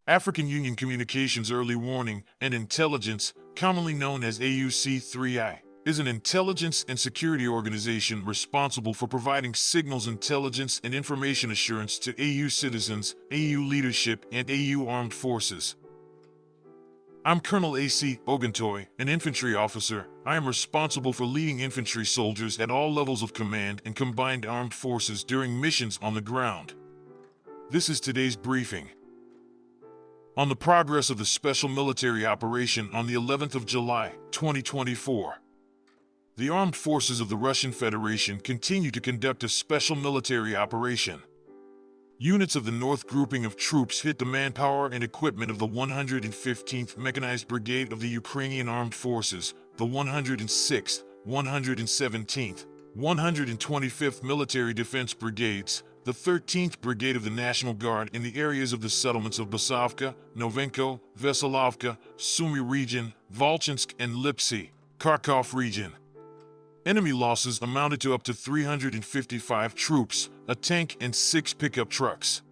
African Union Communications Early Warning and Intelligence, commonly known as AUC3I, is an intelligence and security organization responsible for providing signals intelligence and information assurance to AU citizens, AU leadership, and AU armed forces. I'm Colonel A.C. Oguntoye, an infantry officer. I am responsible for leading infantry soldiers at all levels of command and combined armed forces during missions on the ground. This is today's briefing. On the progress of the special military operation on the 11th of July, 2024. The armed forces of the Russian Federation continue to conduct a special military operation. Units of the North grouping of troops hit the manpower and equipment of the 115th Mechanized Brigade of the Ukrainian Armed Forces, the 106th, 117th, 125th Military Defense Brigades, the 13th Brigade of the National Guard in the areas of the settlements of Basavka, Novenko, Veselovka, Sumy region, Volchansk, and Lipsy, Kharkov region. Enemy losses amounted to up to 355 troops, a tank, and 6 pickup trucks.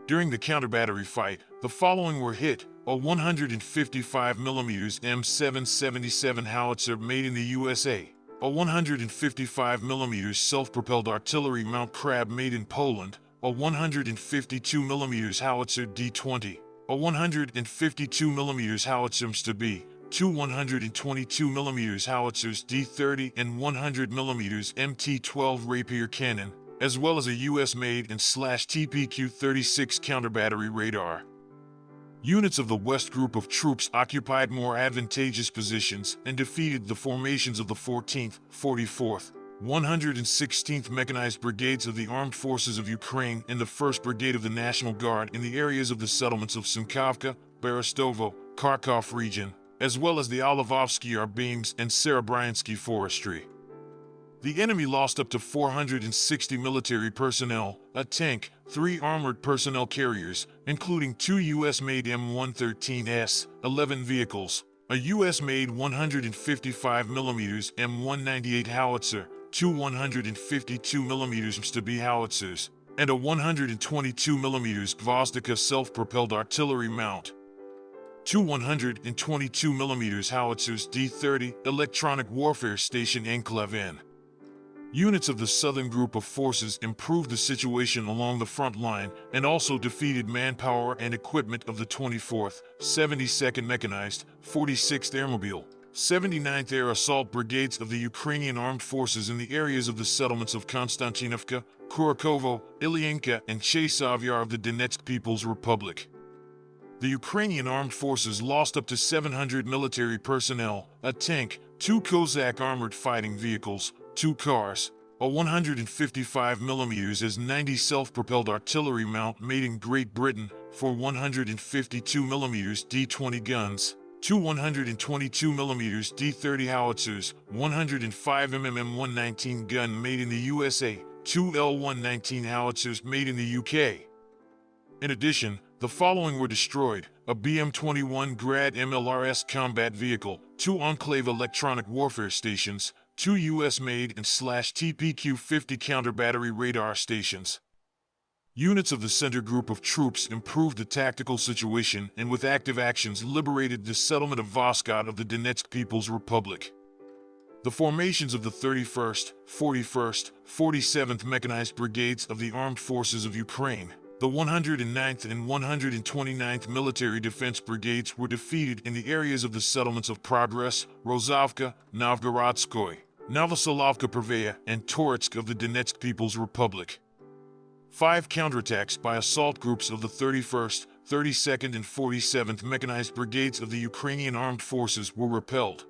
During the counter-battery fight, the following were hit: a 155mm M777 howitzer made in the USA, a 155mm self-propelled artillery Mount Crab made in Poland, a 152mm howitzer D-20, a 152mm howitzer MSTB, two 122mm howitzers D-30 and 100mm MT-12 Rapier cannon, as well as a US-made and TPQ-36 counter-battery radar. Units of the West Group of troops occupied more advantageous positions and defeated the formations of the 14th, 44th, 116th Mechanized Brigades of the Armed Forces of Ukraine and the 1st Brigade of the National Guard in the areas of the settlements of Sinkavka, Berestovo, Kharkov region, as well as the Olivovsky Arbanes and Serebryansky forestry. The enemy lost up to 460 military personnel, a tank, 3 armored personnel carriers, including 2 US-made M113S, 11 vehicles, a US-made 155mm M198 howitzer, 2 152mm MSTB howitzers, and a 122mm Vostok self-propelled artillery mount. 2 122mm howitzers D-30 electronic warfare station Enclave. Units of the Southern Group of Forces improved the situation along the front line and also defeated manpower and equipment of the 24th, 72nd Mechanized, 46th Airmobile, 79th Air Assault Brigades of the Ukrainian Armed Forces in the areas of the settlements of Konstantinovka, Kurakovo, Ilyanka, and Chasiv of the Donetsk People's Republic. The Ukrainian Armed Forces lost up to 700 military personnel, a tank, 2 Cossack armored fighting vehicles, 2 cars, a 155mm S-90 self-propelled artillery mount made in Great Britain, 4 152mm D-20 guns, 2 122mm D-30 howitzers, 105mm M119 gun made in the USA, 2 L119 howitzers made in the UK. In addition, the following were destroyed: a BM-21 Grad MLRS combat vehicle, 2 Enclave electronic warfare stations, 2 US-made and TPQ-50 counter-battery radar stations. Units of the Center Group of troops improved the tactical situation and with active actions liberated the settlement of Voskhod of the Donetsk People's Republic. The formations of the 31st, 41st, 47th Mechanized Brigades of the Armed Forces of Ukraine, the 109th and 129th Military Defense Brigades were defeated in the areas of the settlements of Progress, Rozovka, Novgorodskoye, Novosolovka Pervaya, and Toretsk of the Donetsk People's Republic. 5 counterattacks by assault groups of the 31st, 32nd, and 47th Mechanized Brigades of the Ukrainian Armed Forces were repelled.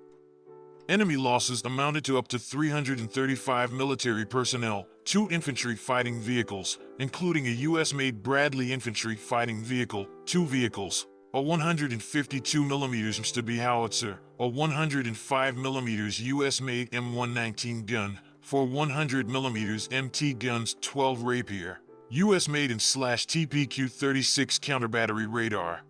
Enemy losses amounted to up to 335 military personnel, 2 infantry fighting vehicles, including a US-made Bradley infantry fighting vehicle, 2 vehicles, a 152mm MSTB howitzer, a 105mm US-made M119 gun, 4 100mm MT guns, 12 Rapier, US-made and TPQ-36 counter-battery radar.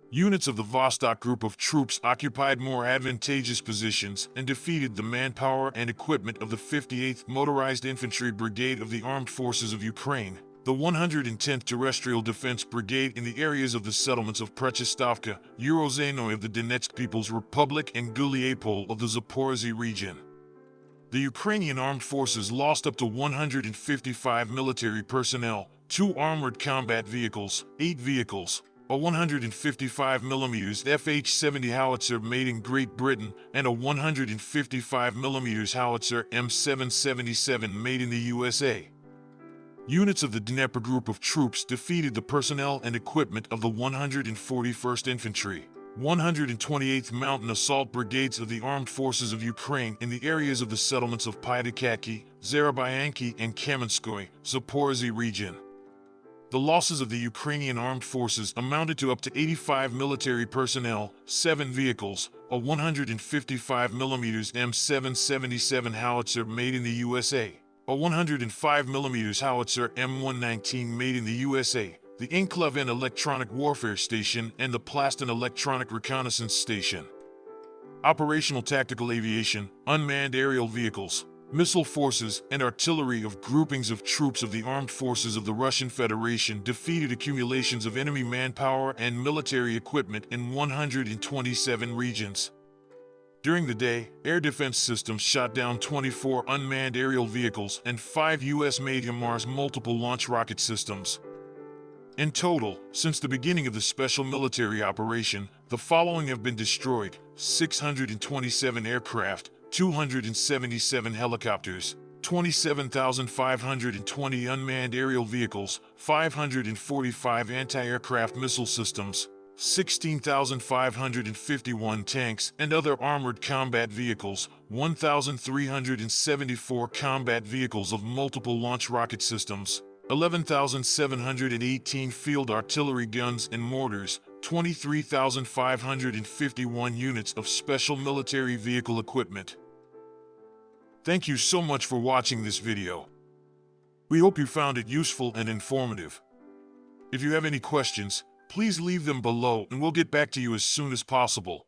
Units of the Vostok Group of troops occupied more advantageous positions and defeated the manpower and equipment of the 58th Motorized Infantry Brigade of the Armed Forces of Ukraine, The 110th Terrestrial Defense Brigade in the areas of the settlements of Prechestovka, Urozhenoye of the Donetsk People's Republic, and Guliapol of the Zaporozhye region. The Ukrainian armed forces lost up to 155 military personnel, 2 armored combat vehicles, 8 vehicles, a 155mm FH-70 howitzer made in Great Britain, and a 155mm howitzer M777 made in the USA. Units of the Dnepr group of troops defeated the personnel and equipment of the 141st Infantry, 128th Mountain Assault Brigades of the Armed Forces of Ukraine in the areas of the settlements of Pyatykaki, Zarabyanki, and Kamenskoye, Zaporozhye region. The losses of the Ukrainian armed forces amounted to up to 85 military personnel, 7 vehicles, a 155mm M777 howitzer made in the USA, a 105mm howitzer M119 made in the USA, the Inklavin Electronic Warfare Station, and the Plastin Electronic Reconnaissance Station. Operational tactical aviation, unmanned aerial vehicles, missile forces, and artillery of groupings of troops of the armed forces of the Russian Federation defeated accumulations of enemy manpower and military equipment in 127 regions. During the day, air defense systems shot down 24 unmanned aerial vehicles and 5 U.S.-made HIMARS multiple launch rocket systems. In total, since the beginning of the special military operation, the following have been destroyed: 627 aircraft, 277 helicopters, 27,520 unmanned aerial vehicles, 545 anti-aircraft missile systems, 16,551 tanks and other armored combat vehicles, 1,374 combat vehicles of multiple launch rocket systems, 11,718 field artillery guns and mortars, 23,551 units of special military vehicle equipment. Thank you so much for watching this video. We hope you found it useful and informative. If you have any questions, please leave them below and we'll get back to you as soon as possible.